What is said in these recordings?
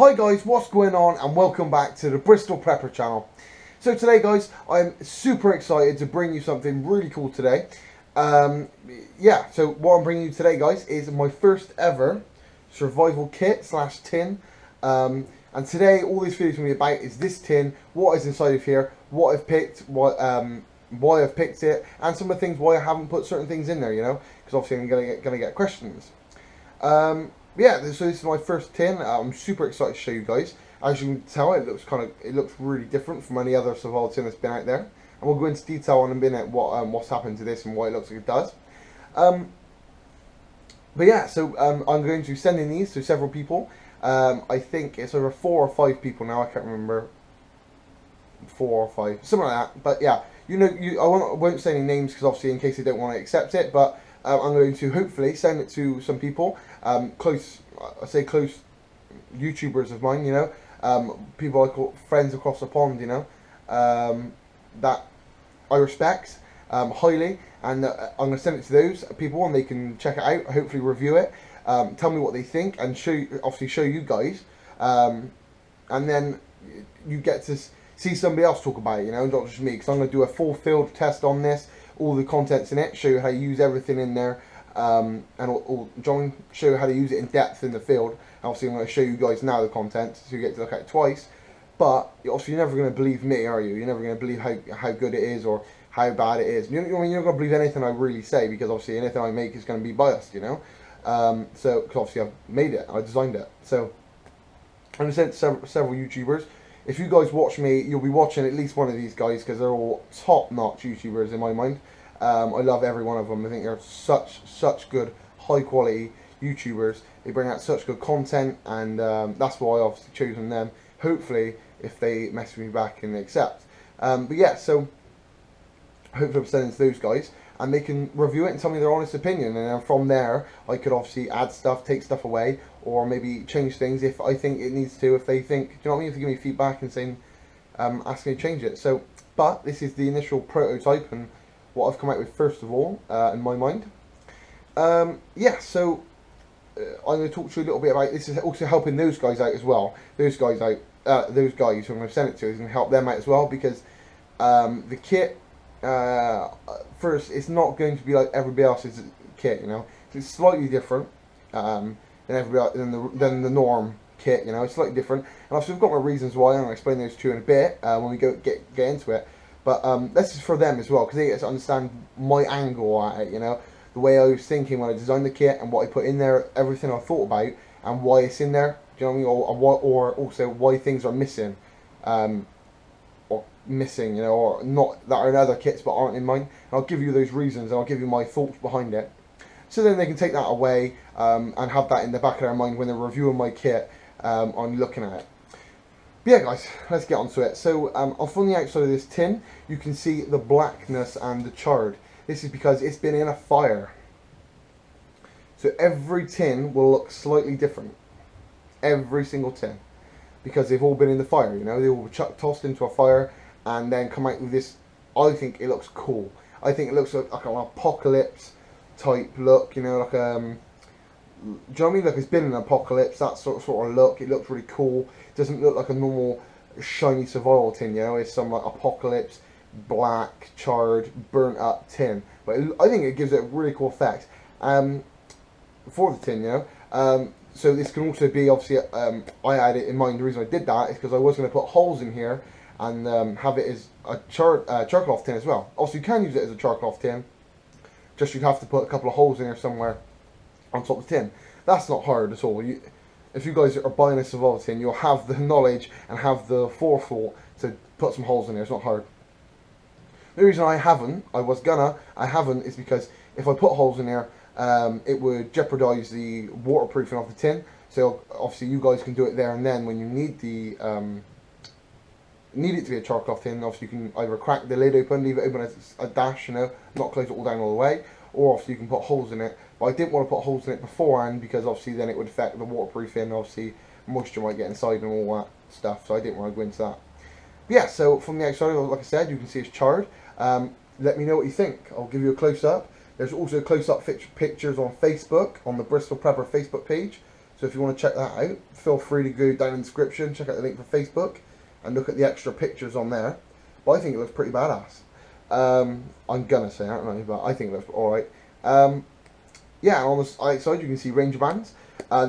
Hi guys, what's going on, and welcome back to the Bristol Prepper channel. So today guys, I'm super excited to bring you something really cool today. So what I'm bringing you today guys is my first ever survival kit slash tin. And today all this video is going to be about is this tin, what is inside of here, what I've picked, why I've picked it, and some of the things why I haven't put certain things in there, you know, because obviously I'm gonna get questions. So this is my first tin. I'm super excited to show you guys. As you can tell, it looks really different from any other survival tin that's been out there. And we'll go into detail in a minute what's happened to this and why it looks like it does. I'm going to be sending these to several people. I think it's over 4 or 5 people now. I can't remember. 4 or 5, something like that. But yeah, I won't say any names because obviously in case they don't want to accept it. But I'm going to hopefully send it to some people, close YouTubers of mine, you know, people I call friends across the pond, you know, that I respect highly, and I'm going to send it to those people, and they can check it out, hopefully review it, tell me what they think, and show you guys, and then you get to see somebody else talk about it, you know, not just me, because I'm going to do a full field test on this. All the contents in it, show you how to use everything in there, and show you how to use it in depth in the field. Obviously I'm going to show you guys now the content, so you get to look at it twice. But obviously you're never going to believe me, are you? You're never going to believe how good it is or how bad it is. You're not going to believe anything I really say, because obviously anything I make is going to be biased, you know. Cause obviously I've made it, I designed it. So I'm going to send it to several YouTubers. If you guys watch me, you'll be watching at least one of these guys, because they're all top-notch YouTubers in my mind. I love every one of them. I think they're such good, high-quality YouTubers. They bring out such good content, and that's why I obviously chosen them. Hopefully, if they message me back and they accept. So hopefully I'm sending to those guys, and they can review it and tell me their honest opinion, and then from there I could obviously add stuff, take stuff away, or maybe change things if I think it needs to. If they think, do you know what I mean? If they give me feedback and saying, ask me to change it. So, but this is the initial prototype and what I've come out with first of all, in my mind. I'm going to talk to you a little bit about this. Is also helping those guys out as well. Those guys who I'm going to send it to is going to help them out as well, because the kit. First, it's not going to be like everybody else's kit, you know. It's slightly different than the norm kit, you know. It's slightly different, and I've got my reasons why. I'm going to explain those to you in a bit when we get into it. But this is for them as well, because they get to understand my angle at it, you know, the way I was thinking when I designed the kit and what I put in there, everything I thought about, and why it's in there. Do you know what I mean? Or also why things are missing. Missing, you know, or not, that are in other kits but aren't in mine. And I'll give you those reasons, and I'll give you my thoughts behind it, so then they can take that away and have that in the back of their mind when they're reviewing my kit on looking at it. But yeah guys, let's get on to it. So from the outside of this tin you can see the blackness and the charred. This is because it's been in a fire, so every tin will look slightly different, every single tin, because they've all been in the fire, you know. They all were tossed into a fire and then come out with this. I think it looks cool. I think it looks like an apocalypse type look, you know, like do you know what I mean? Like it's been an apocalypse, that sort of look. It looks really cool. It doesn't look like a normal shiny survival tin, you know. It's some like apocalypse, black, charred, burnt up tin. But I think it gives it a really cool effect for the tin, you know. So this can also be, obviously, I had it in mind. The reason I did that is because I was going to put holes in here and have it as a charcloth tin as well. Also, you can use it as a charcloth tin, just you'd have to put a couple of holes in here somewhere on top of the tin. That's not hard at all. If you guys are buying a survival tin, you'll have the knowledge and have the forethought to put some holes in there. It's not hard. The reason I haven't is because if I put holes in there, it would jeopardize the waterproofing of the tin. So obviously you guys can do it there and then when you need it to be a charcloth tin. Obviously you can either crack the lid open, leave it open as a dash, you know, not close it all down all the way, or obviously you can put holes in it. But I didn't want to put holes in it beforehand, because obviously then it would affect the waterproofing. Obviously moisture might get inside and all that stuff, so I didn't want to go into that. But yeah, so from the outside, like I said, you can see it's charred. Let me know what you think. I'll give you a close-up. There's also close-up pictures on Facebook, on the Bristol Prepper Facebook page. So if you want to check that out, feel free to go down in the description, check out the link for Facebook, and look at the extra pictures on there. But I think it looks pretty badass. I'm gonna say, I don't know, but I think it looks alright. Yeah, and on the side you can see Ranger bands.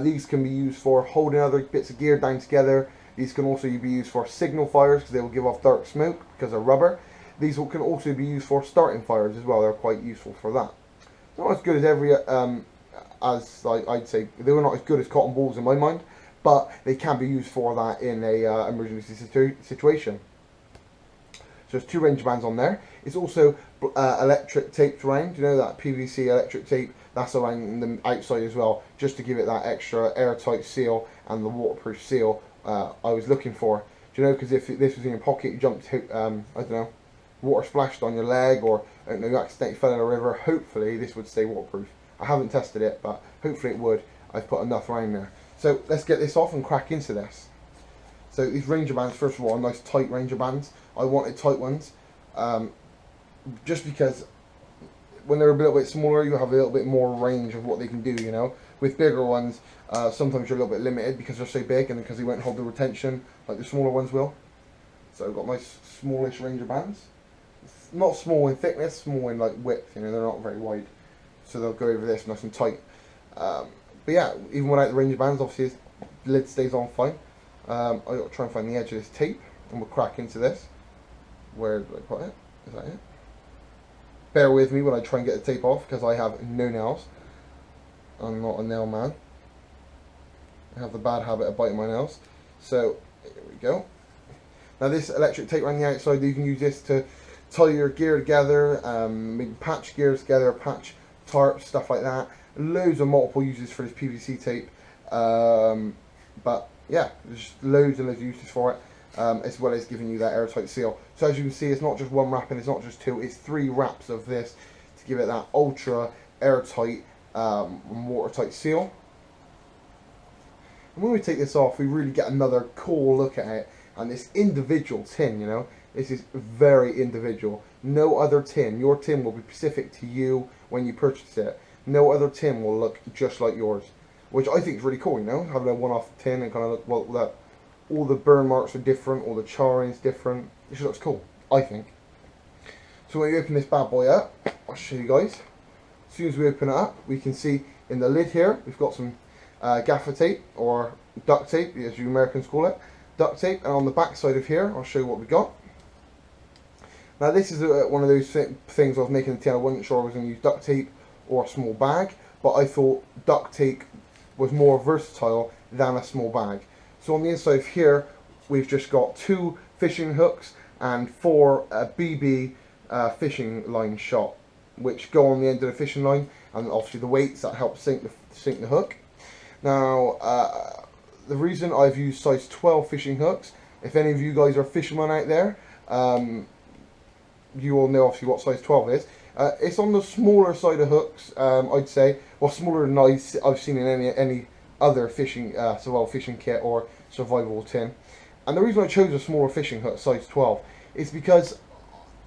These can be used for holding other bits of gear down together. These can also be used for signal fires because they will give off dark smoke because they're rubber. These can also be used for starting fires as well. They're quite useful for that. Not as good as I'd say, they were not as good as cotton balls in my mind, but they can be used for that in a emergency situation. So there's 2 Ranger bands on there. It's also electric taped around, you know, that PVC electric tape, that's around the outside as well, just to give it that extra airtight seal and the waterproof seal I was looking for. Do you know, because if this was in your pocket, you jumped, I don't know, water splashed on your leg, or I don't know, you accidentally fell in a river, hopefully this would stay waterproof. I haven't tested it, but hopefully it would. I've put enough around there. So let's get this off and crack into this. So these Ranger bands, first of all, are nice tight Ranger bands. I wanted tight ones, just because when they're a little bit smaller, you have a little bit more range of what they can do, you know. With bigger ones, sometimes you're a little bit limited because they're so big and because they won't hold the retention like the smaller ones will. So I've got nice smallish Ranger bands. Not small in thickness, small in like width, you know, they're not very wide. So they'll go over this nice and tight. But yeah, even without the Ranger bands, obviously the lid stays on fine. I've got to try and find the edge of this tape and we'll crack into this. Where did I put it? Is that it? Bear with me when I try and get the tape off because I have no nails. I'm not a nail man. I have the bad habit of biting my nails. So, here we go. Now this electric tape around the outside, you can use this to tie your gear together, maybe patch gears together, patch tarps, stuff like that. Loads of multiple uses for this PVC tape. But yeah, there's loads and loads of uses for it. As well as giving you that airtight seal. So as you can see, it's not just one wrapping, it's not just 2, it's 3 wraps of this to give it that ultra airtight watertight seal. And when we take this off, we really get another cool look at it. And this individual tin, you know, this is very individual. No other tin, your tin will be specific to you when you purchase it. No other tin will look just like yours, which I think is really cool, you know, having a one-off tin and kind of look, well, that all the burn marks are different, all the charring is different. It just looks cool, I think. So when we open this bad boy up, I'll show you guys. As soon as we open it up, we can see in the lid here, we've got some gaffer tape, or duct tape, as you Americans call it. Duct tape, and on the back side of here, I'll show you what we got. Now this is one of those things I was making the tin, I wasn't sure I was going to use duct tape or a small bag, but I thought duct tape was more versatile than a small bag. So on the inside of here, we've just got 2 fishing hooks and 4 BB fishing line shot, which go on the end of the fishing line, and obviously the weights that help sink the hook. Now, the reason I've used size 12 fishing hooks, if any of you guys are fishermen out there, you all know obviously what size 12 is. It's on the smaller side of hooks, I'd say. Well, smaller than I've seen in any other fishing survival fishing kit or survival tin. And the reason I chose a smaller fishing hook, size 12, is because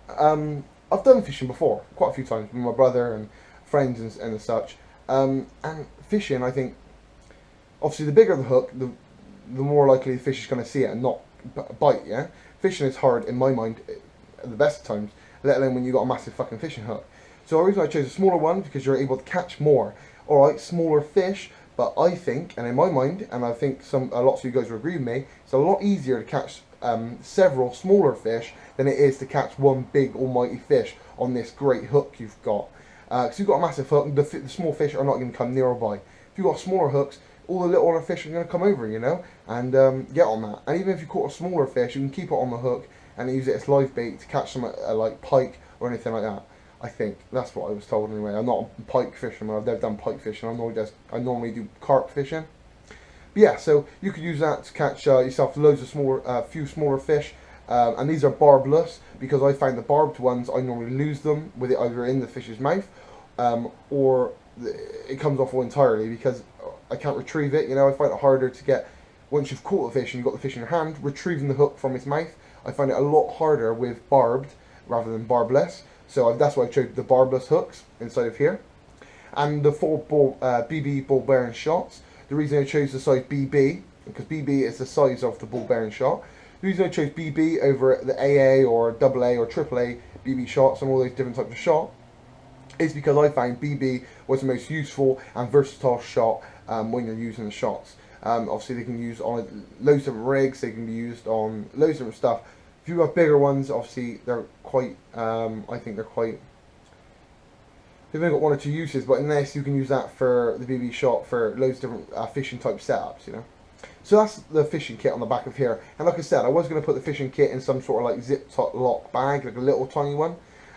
I've done fishing before, quite a few times, with my brother and friends and such. And fishing, I think, obviously the bigger the hook, the more likely the fish is going to see it and not bite, yeah? Fishing is hard, in my mind, at the best of times, let alone when you've got a massive fucking fishing hook. So the reason I chose a smaller one, because you're able to catch more. Alright, smaller fish, but I think, and in my mind, and I think lots of you guys will agree with me, it's a lot easier to catch several smaller fish than it is to catch one big almighty fish on this great hook you've got. Because you've got a massive hook, the small fish are not going to come nearby. If you've got smaller hooks, all the little fish are going to come over, you know, and get on that. And even if you caught a smaller fish, you can keep it on the hook and use it as live bait to catch some like pike or anything like that. I think that's what I was told anyway. I'm not a pike fisherman. I've never done pike fishing. I normally do carp fishing. But yeah, so you could use that to catch yourself loads of few smaller fish. And these are barbless because I find the barbed ones, I normally lose them with it either in the fish's mouth or it comes off entirely because I can't retrieve it. You know, I find it harder to get, once you've caught the fish and you've got the fish in your hand, retrieving the hook from its mouth, I find it a lot harder with barbed rather than barbless. So that's why I chose the barbless hooks inside of here. And the 4 BB ball bearing shots. The reason I chose the size BB, because BB is the size of the ball bearing shot. The reason I chose BB over the AA or AA or AAA BB shots and all those different types of shot is because I found BB was the most useful and versatile shot when you're using the shots. Obviously they can use on loads of different rigs, they can be used on loads of different stuff. If you've got bigger ones, obviously they're quite, I think they're quite, they've only got one or two uses, but in this you can use that for the BB shot for loads of different fishing type setups, you know. So that's the fishing kit on the back of here. And like I said, I was going to put the fishing kit in some sort of like zip top lock bag, like a little tiny one.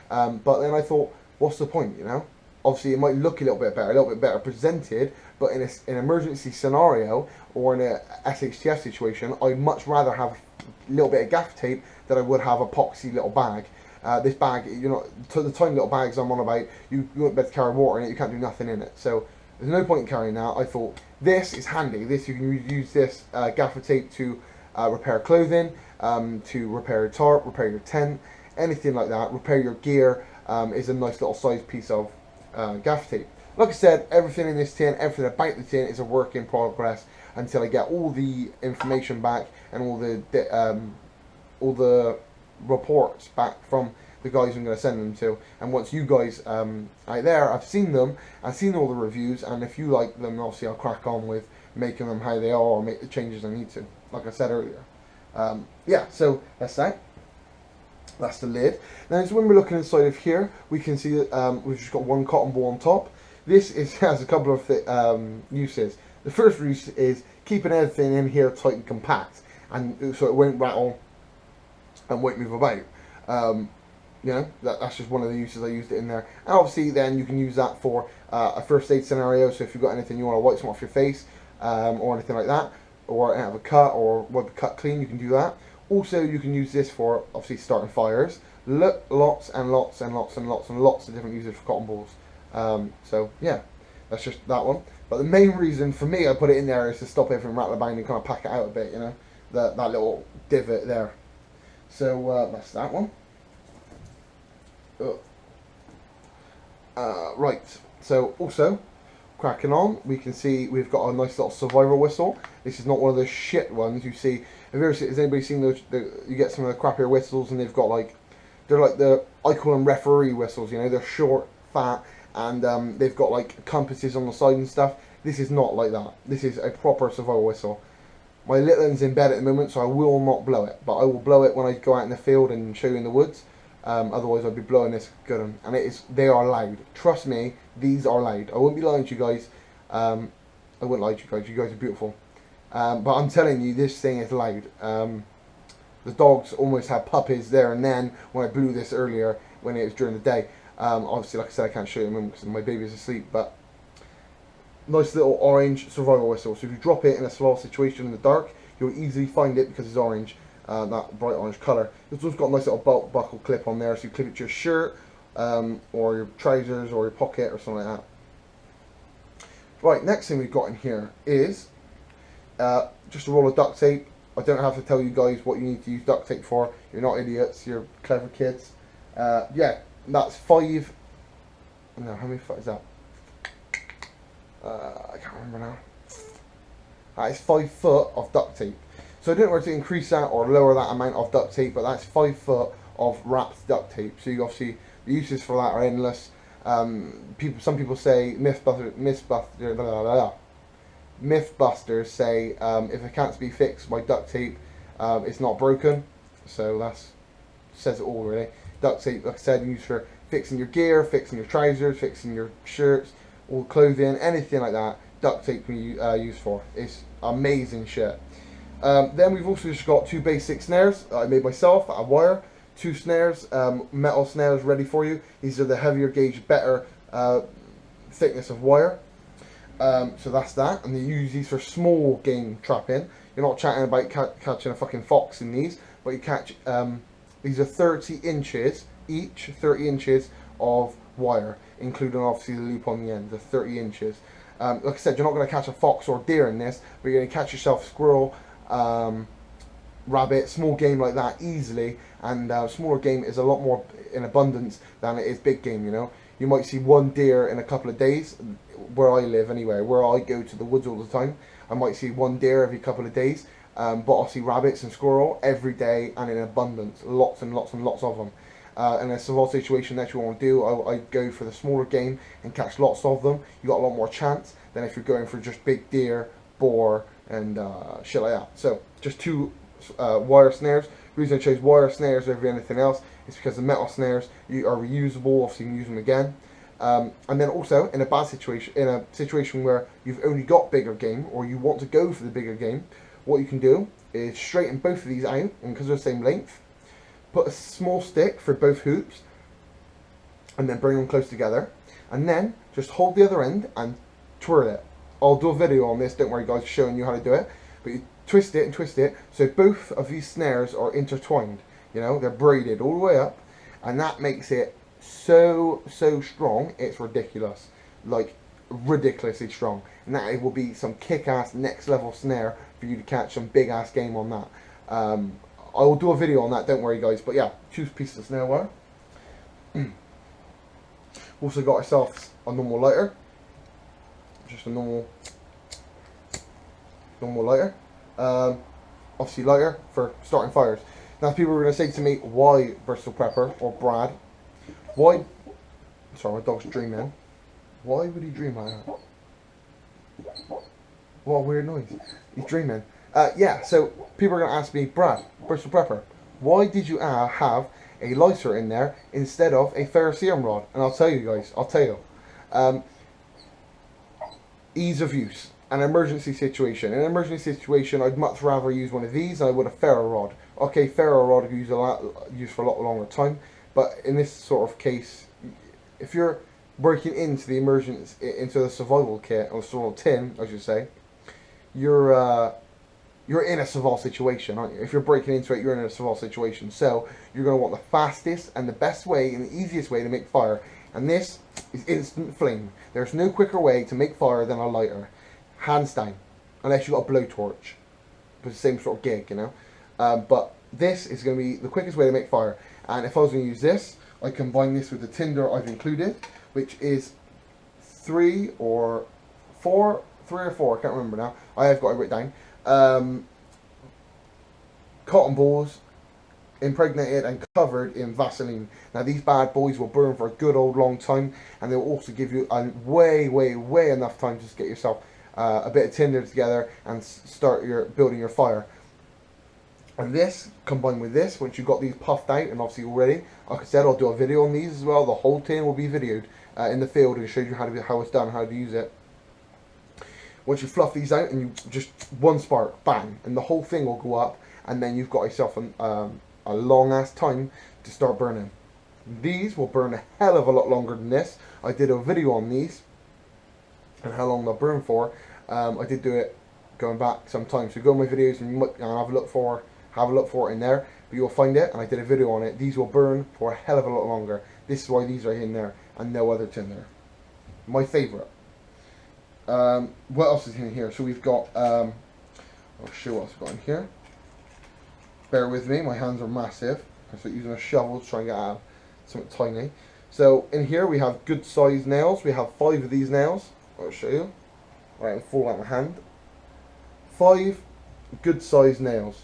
But then I thought, what's the point, you know? Obviously, it might look a little bit better presented, but in an emergency scenario or in a SHTF situation, I'd much rather have a little bit of gaff tape than I would have a poxy little bag. This bag, you know, to the tiny little bags I'm on about, you won't be able to carry water in it, you can't do nothing in it. So there's no point in carrying that. I thought this is handy. This, you can use this gaffer tape to repair clothing, to repair your tarp, repair your tent, anything like that. Repair your gear is a nice little size piece of gaff tape. Like I said, everything in this tin, everything about the tin is a work in progress until I get all the information back and all the reports back from the guys I'm going to send them to. And once you guys out there, I've seen them, I've seen all the reviews, and if you like them, obviously I'll crack on with making them how they are or make the changes I need to, like I said earlier. Yeah, so that's that. That's the lid. Now, so when we're looking inside of here, we can see that we've just got one cotton ball on top. This has a couple of uses. The first use is keeping everything in here tight and compact, and so it won't rattle and won't move about. You know, that's just one of the uses I used it in there. And obviously then you can use that for a first aid scenario, so if you've got anything you want to wipe some off your face or anything like that, or have a cut or wipe the cut clean, you can do that. Also, you can use this for obviously starting fires. Lots and lots and lots and lots and lots of different uses for cotton balls. So yeah, that's just that one. But the main reason for me I put it in there is to stop everything rattling about and kind of pack it out a bit, you know, that little divot there. So that's that one. Right, so also cracking on, we can see we've got a nice little survival whistle. This is not one of those shit ones you see. Has anybody seen those? You get some of the crappier whistles, and they've got like, they're like I call them referee whistles. You know, they're short, fat, and they've got like compasses on the side and stuff. This is not like that. This is a proper survival whistle. My little one's in bed at the moment, so I will not blow it, but I will blow it when I go out in the field and show you in the woods. Otherwise I'd be blowing this good one. And they are loud. Trust me, these are loud. I wouldn't be lying to you guys. I wouldn't lie to you guys. You guys are beautiful. But I'm telling you, this thing is loud. The dogs almost had puppies there and then when I blew this earlier when it was during the day. Obviously, like I said, I can't show you in a moment because my baby's asleep, but nice little orange survival whistle. So if you drop it in a small situation in the dark, you'll easily find it because it's orange. That bright orange colour. It's also got a nice little belt buckle clip on there, so you clip it to your shirt or your trousers or your pocket or something like that. Right, next thing we've got in here is just a roll of duct tape. I don't have to tell you guys what you need to use duct tape for. You're not idiots, you're clever kids. Yeah, that's 5. No, how many foot is that? I can't remember now. That is 5 foot of duct tape. So I don't know whether to increase that or lower that amount of duct tape, but that's 5 foot of wrapped duct tape. So you obviously, the uses for that are endless. Some people say Mythbusters say if it can't be fixed by duct tape, it's not broken. So that says it all really. Duct tape, like I said, used for fixing your gear, fixing your trousers, fixing your shirts, all clothing, anything like that. Duct tape can be used for. It's amazing shit. Then we've also just got 2 basic snares I made myself out of wire. 2 snares, metal snares ready for you. These are the heavier gauge, better thickness of wire. So that's that, and they use these for small game trapping. You're not chatting about catching a fucking fox in these, but you catch, these are 30 inches each, 30 inches of wire, including obviously the loop on the end, the 30 inches. Like I said, you're not going to catch a fox or deer in this, but you're going to catch yourself a squirrel, rabbit, small game like that easily, and smaller game is a lot more in abundance than it is big game, you know. You might see one deer in a couple of days, where I live anyway, where I go to the woods all the time. I might see one deer every couple of days, but I'll see rabbits and squirrel every day and in abundance, lots and lots and lots of them. In a survival situation that you want to do, I go for the smaller game and catch lots of them. You got a lot more chance than if you're going for just big deer, boar, and shit like that. So just 2 wire snares. The reason I chose wire snares over anything else is because the metal snares are reusable. Obviously, you can use them again. And then also in a situation where you've only got bigger game, or you want to go for the bigger game, what you can do is straighten both of these out, and because they're the same length, put a small stick for both hoops, and then bring them close together, and then just hold the other end and twirl it. I'll do a video on this, don't worry guys, showing you how to do it, but you twist it and twist it so both of these snares are intertwined, you know, they're braided all the way up, and that makes it so strong, it's ridiculous, like ridiculously strong, and that it will be some kick-ass next level snare for you to catch some big ass game on that. I will do a video on that, don't worry guys, but yeah, choose pieces of snare wire. Also got ourselves a normal lighter, just a normal lighter, obviously lighter for starting fires. Now people are going to say to me, why Bristol Prepper or Brad, why, sorry my dog's dreaming, why would he dream like that? What a weird noise, he's dreaming. Yeah, so people are going to ask me, Brad, Bristol Prepper, why did you have a lighter in there instead of a ferrocerium rod? And I'll tell you guys, ease of use. An emergency situation. In an emergency situation, I'd much rather use one of these than I would a ferro rod. Okay, ferro rod I could use for a lot longer time, but in this sort of case, if you're breaking into the survival kit, or survival tin, I should say, you're in a survival situation, aren't you? If you're breaking into it, you're in a survival situation. So you're going to want the fastest and the best way and the easiest way to make fire. And this is instant flame. There's no quicker way to make fire than a lighter, hands down, unless you've got a blowtorch. But it's the same sort of gig, you know. But this is going to be the quickest way to make fire. And if I was going to use this, I combine this with the tinder I've included, which is 3 or 4, I can't remember now. I have got it written down. Cotton balls, impregnated and covered in Vaseline. Now these bad boys will burn for a good old long time, and they'll also give you a way enough time to just get yourself a bit of tinder together and start building your fire. And this, combined with this, once you've got these puffed out, and obviously already, like I said, I'll do a video on these as well. The whole tin will be videoed in the field and show you how it's done, how to use it. Once you fluff these out and you just one spark, bang, and the whole thing will go up, and then you've got yourself a long ass time to start burning. These will burn a hell of a lot longer than this. I did a video on these and how long they'll burn for. I did do it going back some time, so go on my videos and have a look for it in there, but you'll find it, and I did a video on it. These will burn for a hell of a lot longer. This is why these are in there and no other tin there. My favourite. What else is in here? So we've got, I'll show what I've got in here. Bear with me, my hands are massive. I start using a shovel to try and get out something tiny. So in here we have good sized nails. We have 5 of these nails. I'll show you. Right, I'll fall out my hand. 5 good sized nails.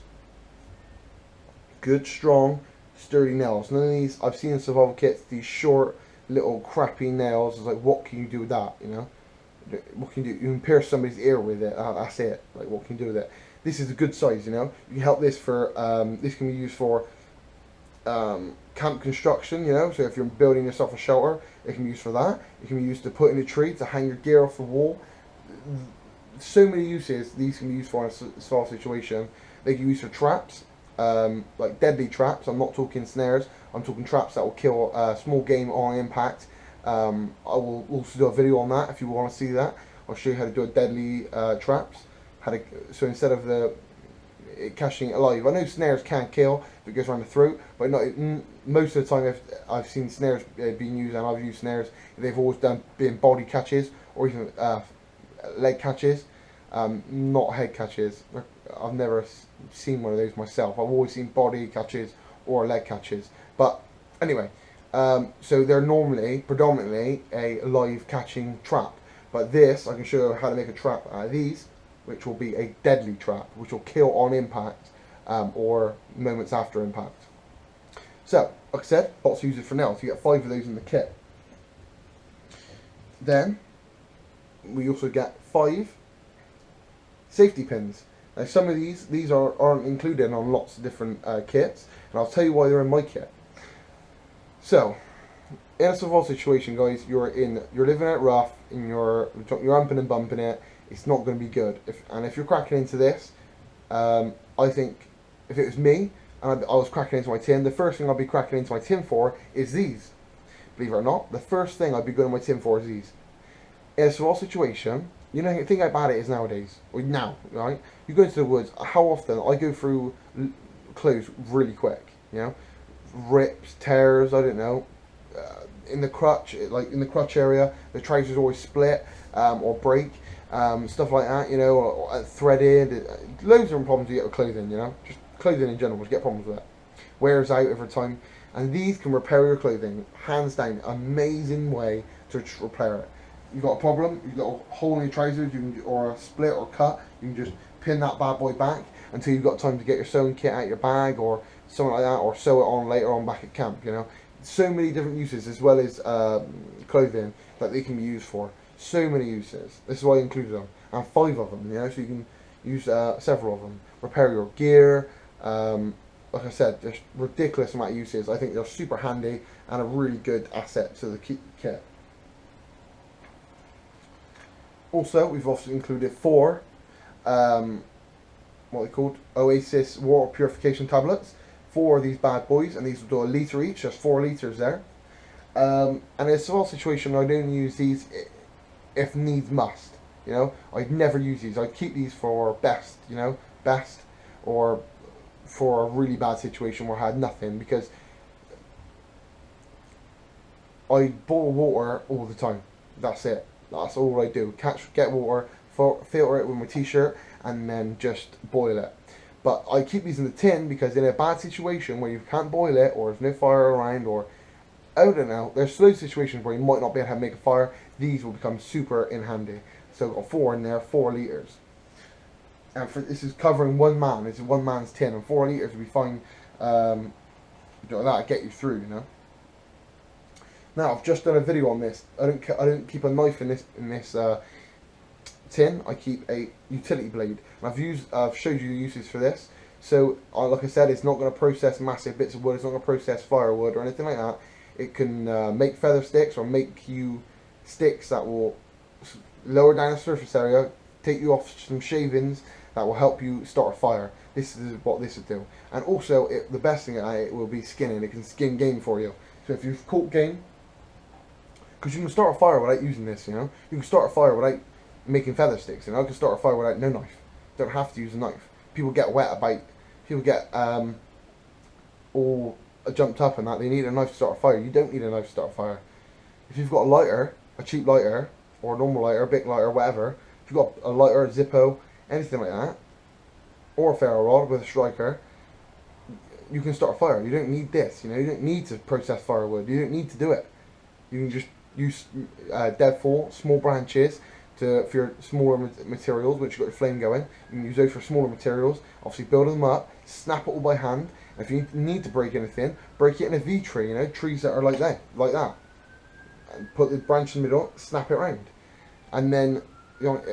Good, strong, sturdy nails. None of these, I've seen in survival kits, these short, little crappy nails. It's like, what can you do with that, you know? What can you do? You can pierce somebody's ear with it. That's it. Like, what can you do with it? This is a good size, you know. You can help this for. This can be used for camp construction, you know. So if you're building yourself a shelter, it can be used for that. It can be used to put in a tree to hang your gear off the wall. So many uses these can be used for in a small situation. They can be used for traps, like deadly traps. I'm not talking snares. I'm talking traps that will kill small game on impact. I will also do a video on that if you want to see that. I'll show you how to do a deadly traps. So instead of catching it alive, I know snares can kill if it goes around the throat, but not most of the time. I've seen snares being used, and I've used snares, they've always been body catches or even leg catches, not head catches. I've never seen one of those myself. I've always seen body catches or leg catches. But anyway. So they're normally, predominantly, a live catching trap. But this, I can show you how to make a trap out of these, which will be a deadly trap, which will kill on impact or moments after impact. So, like I said, lots of uses for nails. You get 5 of those in the kit. Then, we also get 5 safety pins. Now, some of these aren't included on lots of different kits, and I'll tell you why they're in my kit. So, in a survival situation, guys, you're living it rough, and you're humping and bumping it. It's not going to be good. If you're cracking into this, I think if it was me and I was cracking into my tin, the first thing I'd be cracking into my tin for is these. Believe it or not, the first thing I'd be going to my tin for is these. In a survival situation, you know, think how bad it is nowadays, or now, right? You go into the woods. How often I go through clothes really quick, you know, rips, tears. I don't know. In the crutch, like in the crutch area, the trousers always split or break, stuff like that. You know, or threaded. Loads of different problems you get with clothing. You know, just clothing in general, you get problems with it. Wears out over time, and these can repair your clothing. Hands down, amazing way to repair it. You've got a problem, you've got a hole in your trousers, or a split or cut, you can just pin that bad boy back until you've got time to get your sewing kit out your bag or something like that, or sew it on later on back at camp, you know. So many different uses, as well as clothing, that they can be used for. So many uses. This is why I included them. And 5 of them, you know, so you can use several of them. Repair your gear, like I said, there's ridiculous amount of uses. I think they're super handy and a really good asset to the kit. Also, we've also included 4, what are they called? Oasis water purification tablets. 4 of these bad boys, and these will do a litre each. There's 4 litres there. And in a survival situation, I don't use these if needs must. You know, I'd never use these. I'd keep these for best. You know, best, or for a really bad situation where I had nothing, because I boil water all the time. That's it. That's all I do. Get water, filter it with my t-shirt, and then just boil it. But I keep these in the tin because in a bad situation where you can't boil it, or there's no fire around, or I don't know, there's those situations where you might not be able to make a fire, these will become super in handy. So I've got 4 in there, 4 litres. And this is covering one man. This is one man's tin, and 4 litres will be fine. That'll get you through, you know. Now, I've just done a video on this. I don't keep a knife in this tin. I keep a utility blade, and I've showed you the uses for this. So, like I said, it's not going to process massive bits of wood. It's not going to process firewood or anything like that. It can make feather sticks, or make you sticks that will lower down the surface area, take you off some shavings that will help you start a fire. This is what this will do. And also, the best thing at it will be skinning. It can skin game for you. So if you've caught game, because you can start a fire without using this, you know. You can start a fire without making feather sticks, you know. You can start a fire without no knife. You don't have to use a knife. People get people get all jumped up and that they need a knife to start a fire. You don't need a knife to start a fire. If you've got a lighter, a cheap lighter, or a normal lighter, a big lighter, whatever, if you've got a lighter, a Zippo, anything like that, or a ferro rod with a striker, you can start a fire. You don't need this, you know. You don't need to process firewood. You don't need to do it. You can just use dead fall, small branches for your smaller materials, which you've got your flame going. You can use those for smaller materials. Obviously, build them up, snap it all by hand. And if you need to break anything, break it in a V tree. You know, trees that are like that, and put the branch in the middle, snap it round. And then, you know,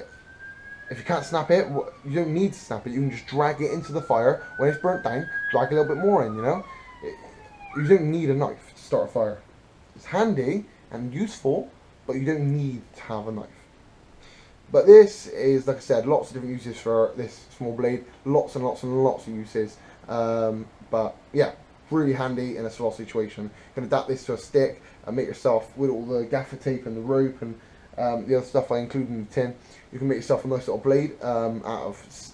if you can't snap it, you don't need to snap it. You can just drag it into the fire. When it's burnt down, drag a little bit more in. You know, you don't need a knife to start a fire. It's handy and useful, but you don't need to have a knife. But this is, like I said, lots of different uses for this small blade. Lots and lots and lots of uses. But yeah, really handy in a survival situation. You can adapt this to a stick and make yourself, with all the gaffer tape and the rope and the other stuff I included in the tin, you can make yourself a nice little blade out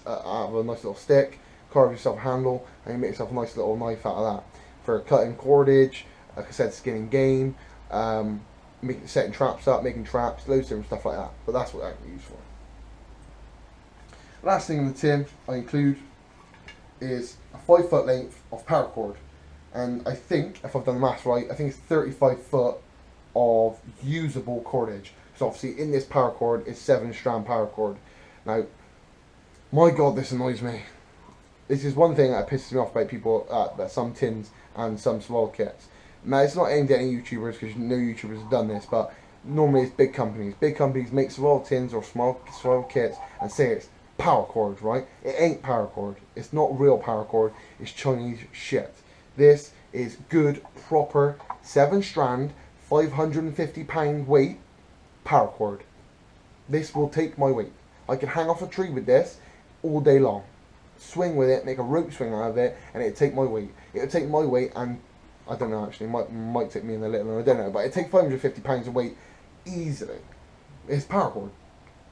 of a nice little stick, carve yourself a handle, and you make yourself a nice little knife out of that. For cutting cordage, like I said, skinning game, setting traps up, making traps, loads of different stuff like that. But that's what that can be used for. Last thing in the tin I include is a 5 foot length of paracord. and I think, if I've done the maths right, I think it's 35 foot of usable cordage. So obviously in this paracord is 7-strand paracord. Now, my God, this annoys me. This is one thing that pisses me off about people, some tins and some survival kits. Now, it's not aimed at any YouTubers, because no YouTubers have done this, but normally it's big companies. Big companies make survival tins or small survival kits and say it's paracord, right? It ain't paracord. It's not real paracord. It's Chinese shit. This is good, proper, 7-strand, 550 pound weight paracord. This will take my weight. I can hang off a tree with this all day long. Swing with it, make a rope swing out of it, and it'll take my weight. It'll take my weight, and I don't know actually, might take me in a little one, I don't know, but it'll take 550 pounds of weight easily. It's paracord.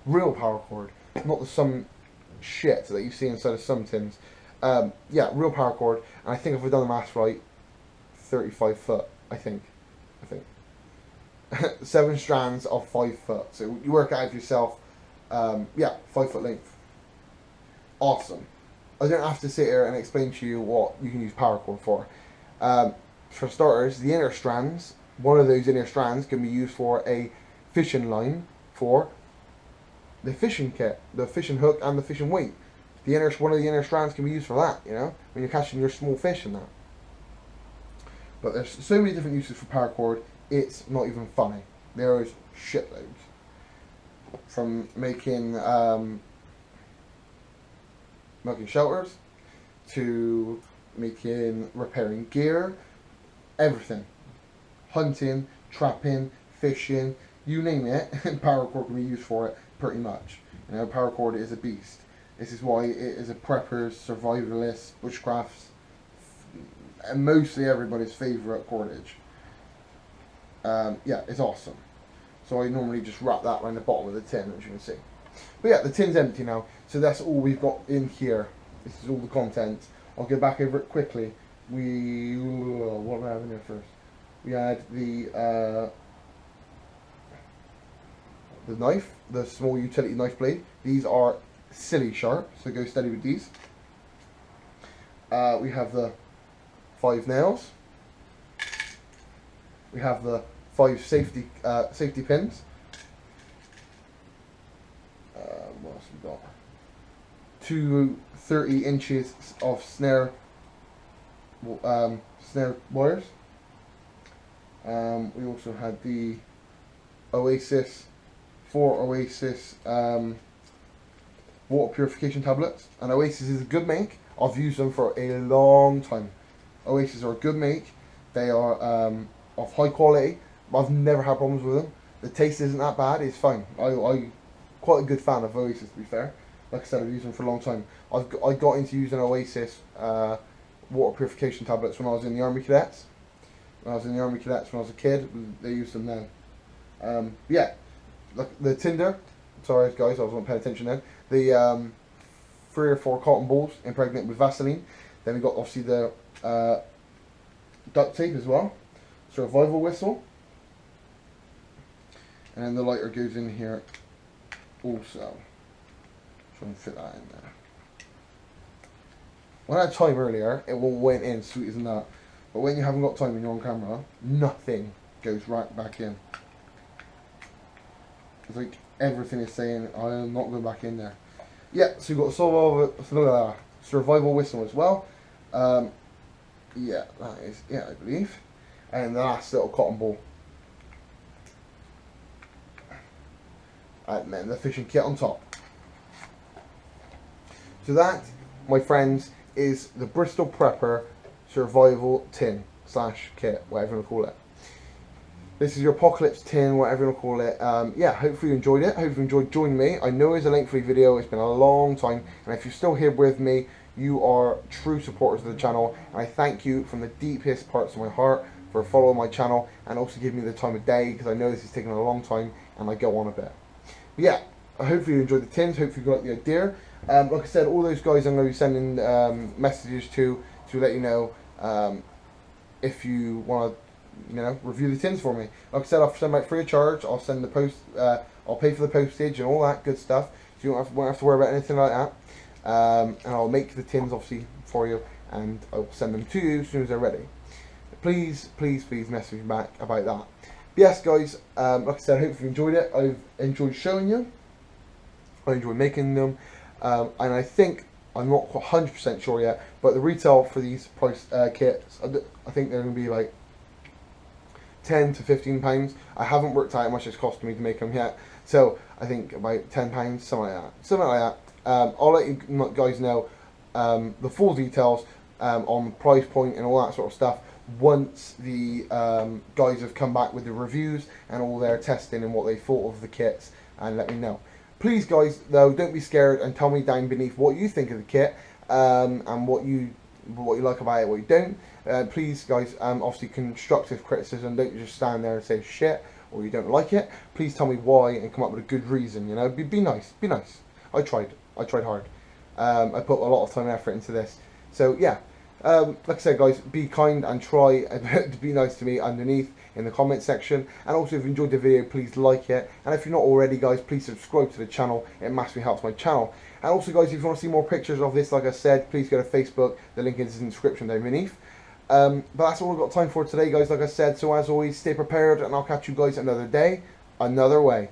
Real paracord. Not the some shit that you see inside of some tins. Yeah, real paracord, and I think if we've done the maths right, 35 foot, I think. 7 strands of 5 foot. So you work out for yourself. Yeah, 5 foot length. Awesome. I don't have to sit here and explain to you what you can use paracord for. For starters, the inner strands, one of those inner strands can be used for a fishing line for the fishing kit, the fishing hook and the fishing weight. One of the inner strands can be used for that, you know, when you're catching your small fish and that. But there's so many different uses for paracord, it's not even funny. There's shitloads. From making shelters to repairing gear, everything. Hunting, trapping, fishing, you name it, paracord can be used for it pretty much. You know, paracord is a beast. This is why it is a prepper's, survivalist, bushcrafts, and mostly everybody's favourite cordage. Yeah, it's awesome. So I normally just wrap that around the bottom of the tin, as you can see. But yeah, the tin's empty now, so that's all we've got in here. This is all the content. I'll go back over it quickly. What do I have in there first? We had the knife, the small utility knife blade. These are silly sharp, so go steady with these. We have the 5 nails. We have the 5 safety pins. What else we got? 2 30 inches of snare wires. We also had the Oasis, 4 Oasis water purification tablets. And Oasis is a good make. I've used them for a long time. Oasis are a good make. They are of high quality. I've never had problems with them. The taste isn't that bad. It's fine. I'm quite a good fan of Oasis, to be fair. Like I said, I've used them for a long time. I got into using Oasis water purification tablets when I was in the Army Cadets. When I was in the Army Cadets when I was a kid, they used them then. Yeah, like the tinder. Sorry guys, I wasn't paying attention then. The 3 or 4 cotton balls impregnated with Vaseline. Then we got obviously the duct tape as well. Survival whistle. And then the lighter goes in here also. Try and fit that in there. When I had time earlier, it all went in sweet as that. But when you haven't got time and you're on camera, nothing goes right back in. It's like everything is saying, I'm not going back in there. Yeah, so you've got survival whistle as well. Yeah, that is it, I believe. And the last little cotton ball. And then the fishing kit on top. So that, my friends, is the Bristol Prepper Survival Tin / kit, whatever you want to call it. This is your apocalypse tin, whatever you want to call it. Yeah, hopefully you enjoyed it. Hopefully you enjoyed joining me. I know it's a lengthy video. It's been a long time. And if you're still here with me, you are true supporters of the channel. And I thank you from the deepest parts of my heart for following my channel and also giving me the time of day, because I know this is taking a long time and I go on a bit. But yeah, hopefully you enjoyed the tins. Hopefully you got the idea. Like I said, all those guys I'm going to be sending messages to let you know if you want to, review the tins for me. Like I said, I'll send them out free of charge. I'll send the post. I'll pay for the postage and all that good stuff. So you won't have to worry about anything like that. And I'll make the tins obviously for you, and I'll send them to you as soon as they're ready. please message me back about that. But yes, guys, like I said, I hope you enjoyed it. I've enjoyed showing you. I enjoy making them, and I think, I'm not 100% sure yet, but the retail for these price kits, I think they're going to be like £10 to £15. I haven't worked out how much it's costing me to make them yet, so I think about £10, something like that. I'll let you guys know the full details on the price point and all that sort of stuff once the guys have come back with the reviews and all their testing and what they thought of the kits, and let me know. Please, guys, though, don't be scared and tell me down beneath what you think of the kit and what you like about it, what you don't. Please, guys, obviously constructive criticism. Don't just stand there and say shit or you don't like it. Please tell me why and come up with a good reason. You know, be nice. Be nice. I tried hard. I put a lot of time and effort into this. So yeah. Like I said, guys, be kind and try to be nice to me underneath in the comment section. And also, if you enjoyed the video, please like it. And if you're not already, guys, please subscribe to the channel. It massively helps my channel. And also, guys, if you want to see more pictures of this, like I said, please go to Facebook. The link is in the description down beneath. But that's all I've got time for today, guys, like I said. So as always, stay prepared, and I'll catch you guys another day, another way.